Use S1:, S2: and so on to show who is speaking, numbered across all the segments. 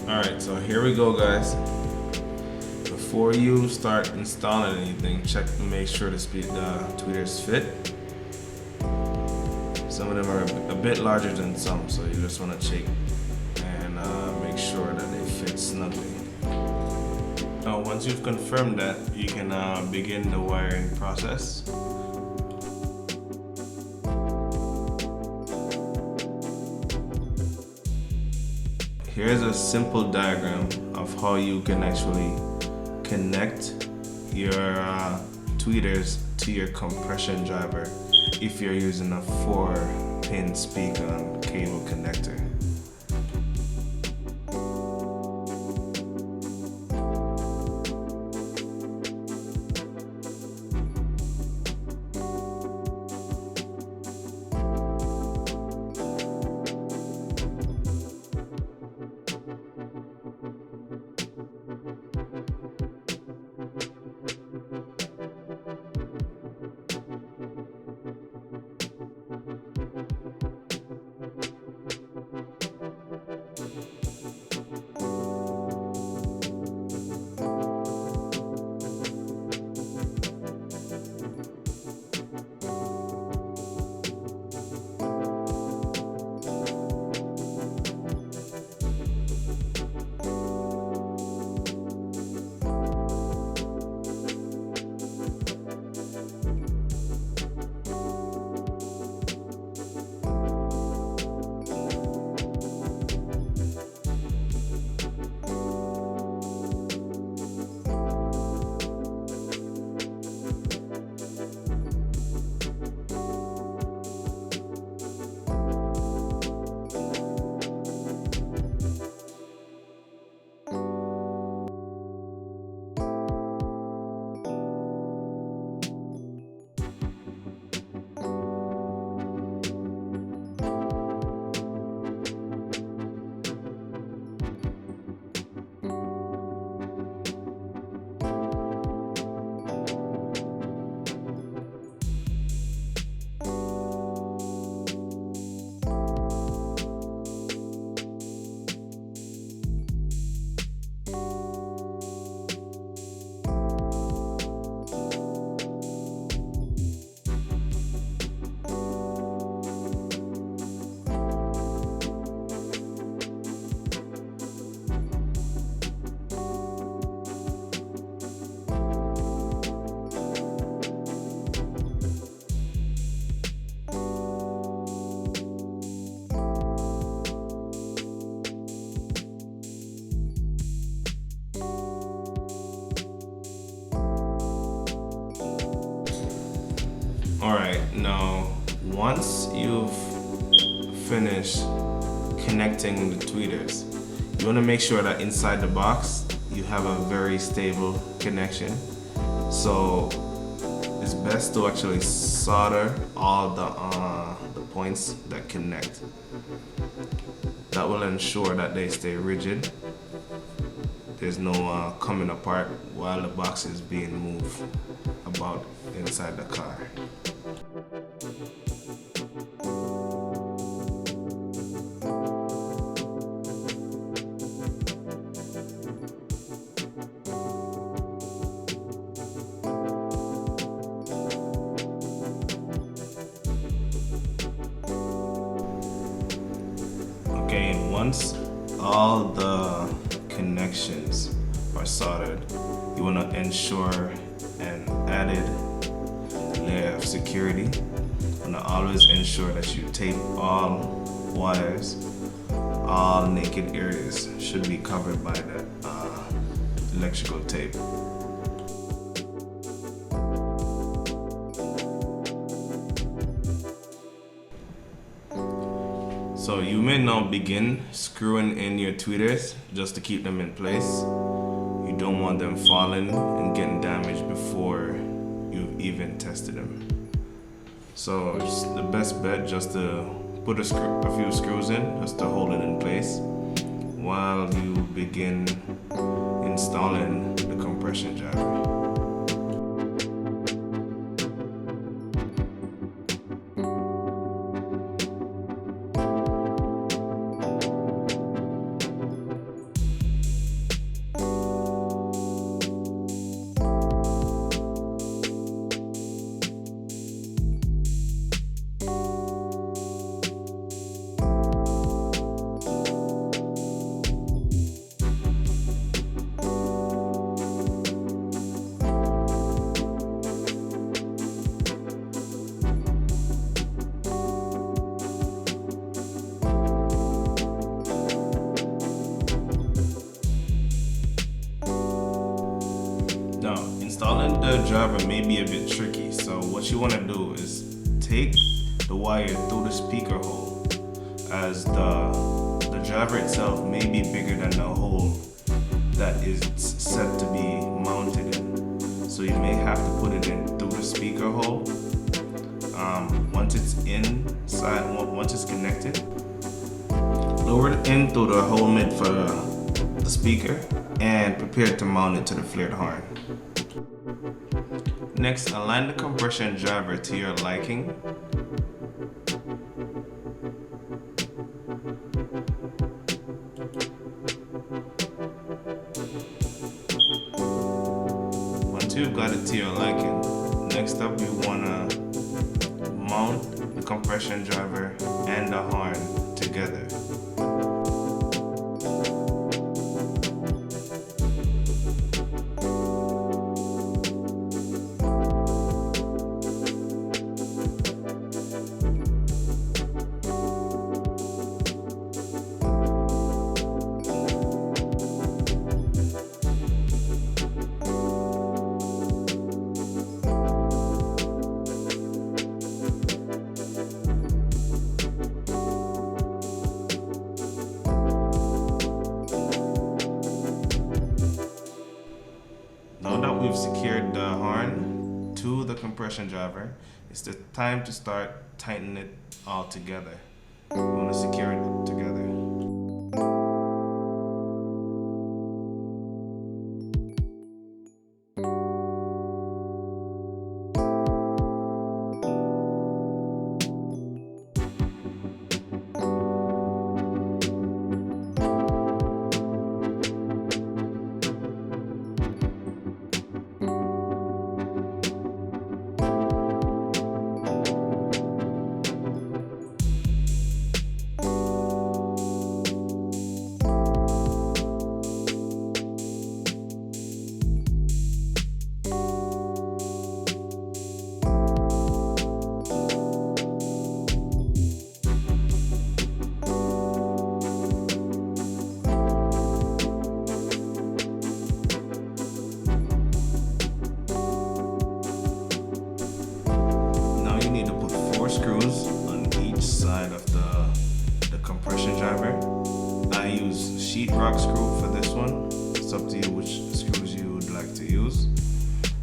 S1: Alright, so here we go, guys. Before you start installing anything, check to make sure the tweeters fit. Some of them are a bit larger than some, so you just want to check and make sure that they fit snugly. Now, once you've confirmed that, you can begin the wiring process. Here's a simple diagram of how you can actually connect your tweeters to your compression driver if you're using a 4-pin speaker cable connector. Alright, now once you've finished connecting the tweeters, you want to make sure that inside the box you have a very stable connection. So it's best to actually solder all the points that connect. That will ensure that they stay rigid. There's no coming apart while the box is being moved about inside the car. Okay, and once all the connections are soldered, you want to ensure an added layer of security. You want to always ensure that you tape all wires. All naked areas should be covered by that electrical tape. So you may now begin screwing in your tweeters just to keep them in place. You don't want them falling and getting damaged before you've even tested them. So it's the best bet just to put a few screws in just to hold it in place while you begin installing the compression driver. the driver may be a bit tricky, so what you want to do is take the wire through the speaker hole, as the driver itself may be bigger than the hole that is set to be mounted in. So you may have to put it in through the speaker hole. Once it's inside, once it's connected, lower it in through the hole made for the speaker and prepare to mount it to the flared horn. Next, align the compression driver to your liking. Once you've got it to your liking, next up you want to mount the compression driver and the horn together. Now that we've secured the horn to the compression driver, it's the time to start tightening it all together. We want to secure it together. Screws on each side of the compression driver. I use sheetrock screw for this one. It's up to you which screws you would like to use.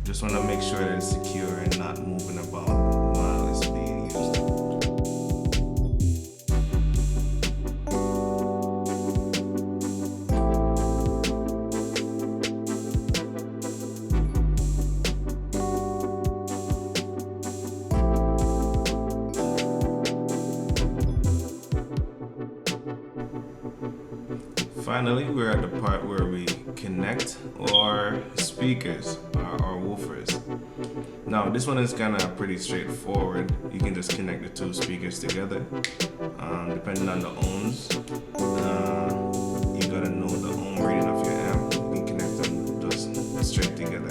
S1: Just want to make sure that it's secure and not moving about while it's being used. Finally, we're at the part where we connect our speakers, our woofers. Now, this one is kind of pretty straightforward. You can just connect the two speakers together. Depending on the ohms, you gotta know the ohm rating of your amp. You can connect them just straight together.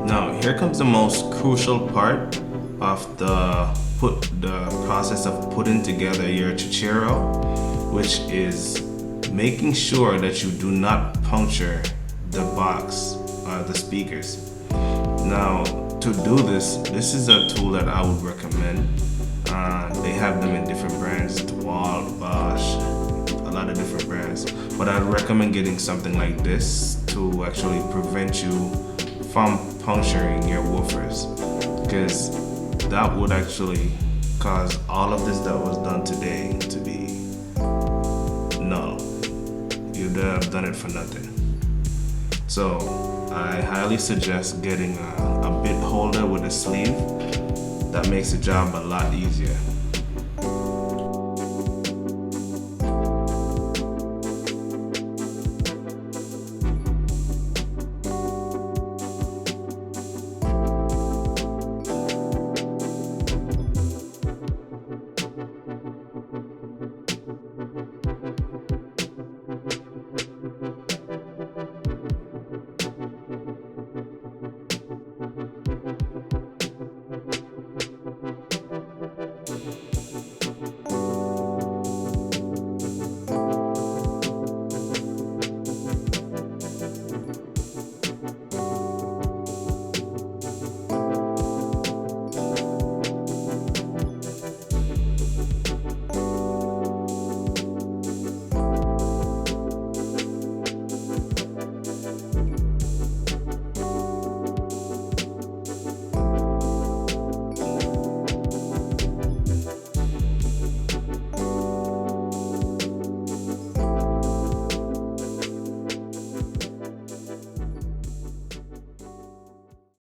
S1: Now here comes the most crucial part of the process of putting together your Chuchero, which is making sure that you do not puncture the box or the speakers. Now to do this is a tool that I would recommend. They have them in different brands, DeWalt, Bosch, a lot of different brands. But I'd recommend getting something like this to actually prevent you from puncturing your woofers, because that would actually cause all of this that was done today to be null. You'd have done it for nothing. So I highly suggest getting a bit holder with a sleeve. That makes the job a lot easier.